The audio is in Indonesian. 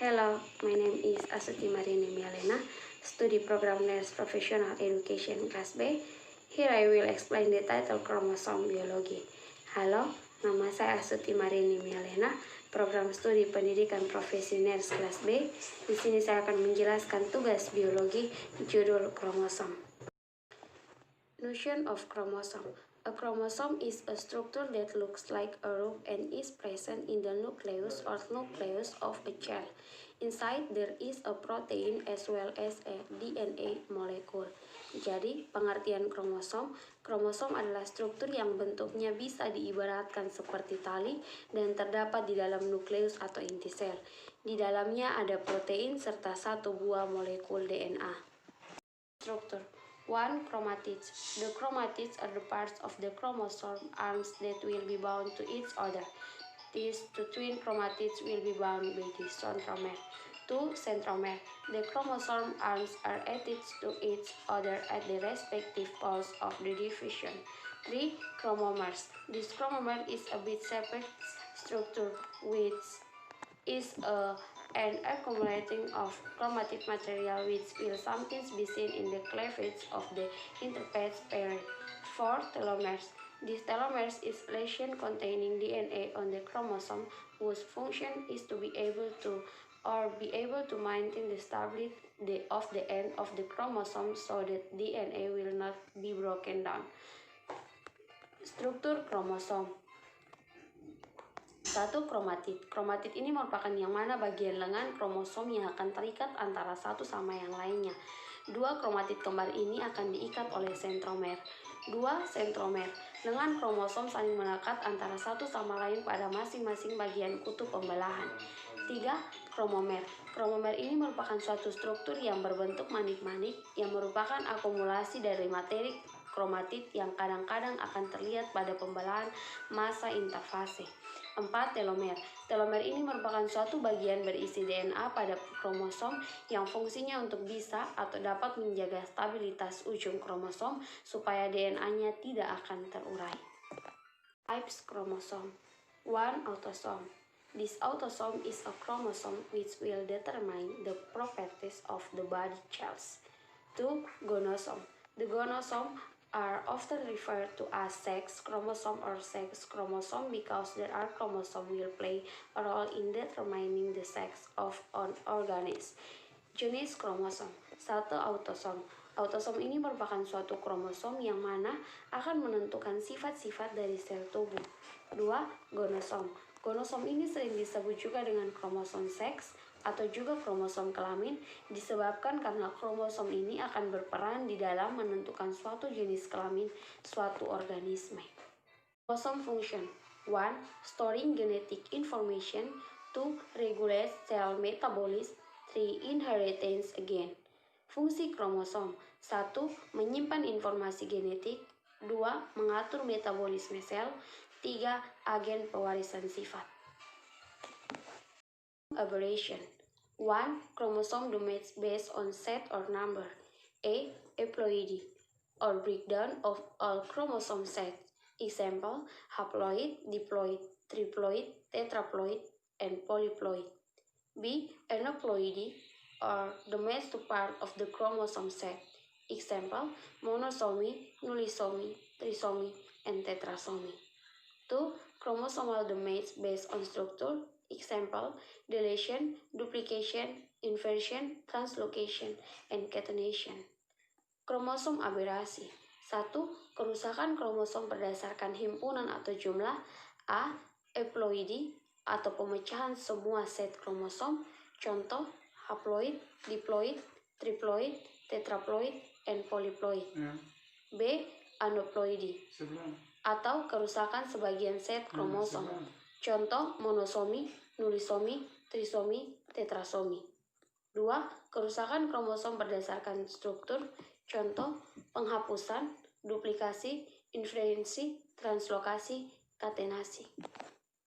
Hello, my name is Astuti Marini Mialena, study program Nurse Professional Education Class B. Here I will explain the title Chromosome Biology. Halo, nama saya Astuti Marini Mialena, program studi pendidikan profesi Nurse Class B. Di sini saya akan menjelaskan tugas biologi judul kromosom. Notion of chromosome. A chromosome is a structure that looks like a rope and is present in the nucleus or nucleus of a cell. Inside there is a protein as well as a DNA molecule. Jadi, pengertian kromosom adalah struktur yang bentuknya bisa diibaratkan seperti tali dan terdapat di dalam nukleus atau inti sel. Di dalamnya ada protein serta satu buah molekul DNA. Struktur 1. Chromatids. The chromatids are the parts of the chromosome arms that will be bound to each other. These two twin chromatids will be bound by the centromere. 2. Centromere. The chromosome arms are attached to each other at the respective poles of the division. 3. Chromomeres. This chromomere is a bit separate structure which is an accumulating of chromatic material which will sometimes be seen in the cleavage of the interphase parent. 4. Telomeres. These telomeres is lesion containing DNA on the chromosome whose function is to be able to maintain the stability of the end of the chromosome so that DNA will not be broken down. Struktur kromosom. 1. Kromatid. Kromatid ini merupakan yang mana bagian lengan kromosom yang akan terikat antara satu sama yang lainnya. 2. Kromatid kembar ini akan diikat oleh sentromer. 2. Sentromer. Lengan kromosom saling melekat antara satu sama lain pada masing-masing bagian kutub pembelahan. 3. Kromomer. Kromomer ini merupakan suatu struktur yang berbentuk manik-manik yang merupakan akumulasi dari materi kromatid yang kadang-kadang akan terlihat pada pembelahan massa interfase. 4. Telomer. Telomer ini merupakan suatu bagian berisi DNA pada kromosom yang fungsinya untuk bisa atau dapat menjaga stabilitas ujung kromosom supaya DNA-nya tidak akan terurai. Types chromosome. 1. Autosome. This autosome is a chromosome which will determine the properties of the body cells. 2. Gonosome. The gonosome are often referred to as sex chromosome or sex chromosome because there are chromosomes will play a role in determining the sex of an organism. Jenis kromosom. 1. Autosome. Autosome ini merupakan suatu kromosom yang mana akan menentukan sifat-sifat dari sel tubuh. 2. Gonosome. Gonosom ini sering disebut juga dengan kromosom seks atau juga kromosom kelamin disebabkan karena kromosom ini akan berperan di dalam menentukan suatu jenis kelamin suatu organisme. Kromosom function. 1. Storing genetic information. 2. Regulate cell metabolism. 3. Inheritance again. Fungsi kromosom. 1. Menyimpan informasi genetik. 2. Mengatur metabolisme sel. 3. Agen pewarisan sifat. Aberration. 1. Chromosome domains based on set or number. A. Haploidy, or breakdown of all chromosome sets. Example, haploid, diploid, triploid, tetraploid, and polyploid. B. Aneuploidy, or domains to part of the chromosome set. Example, monosomy, nullisomy, trisomy, and tetrasomy. 2. Chromosomal domains based on structure. Example, deletion, duplication, inversion, translocation, and catenation. Kromosom aberasi. 1. Kerusakan kromosom berdasarkan himpunan atau jumlah. A. Haploidy, atau pemecahan semua set kromosom. Contoh, haploid, diploid, triploid, tetraploid, and polyploid. B. Aneuploidy, atau kerusakan sebagian set kromosom. Contoh, monosomi, nullisomi, trisomi, tetrasomi. 2. Kerusakan kromosom berdasarkan struktur. Contoh, penghapusan, duplikasi, inversi, translokasi, katenasi.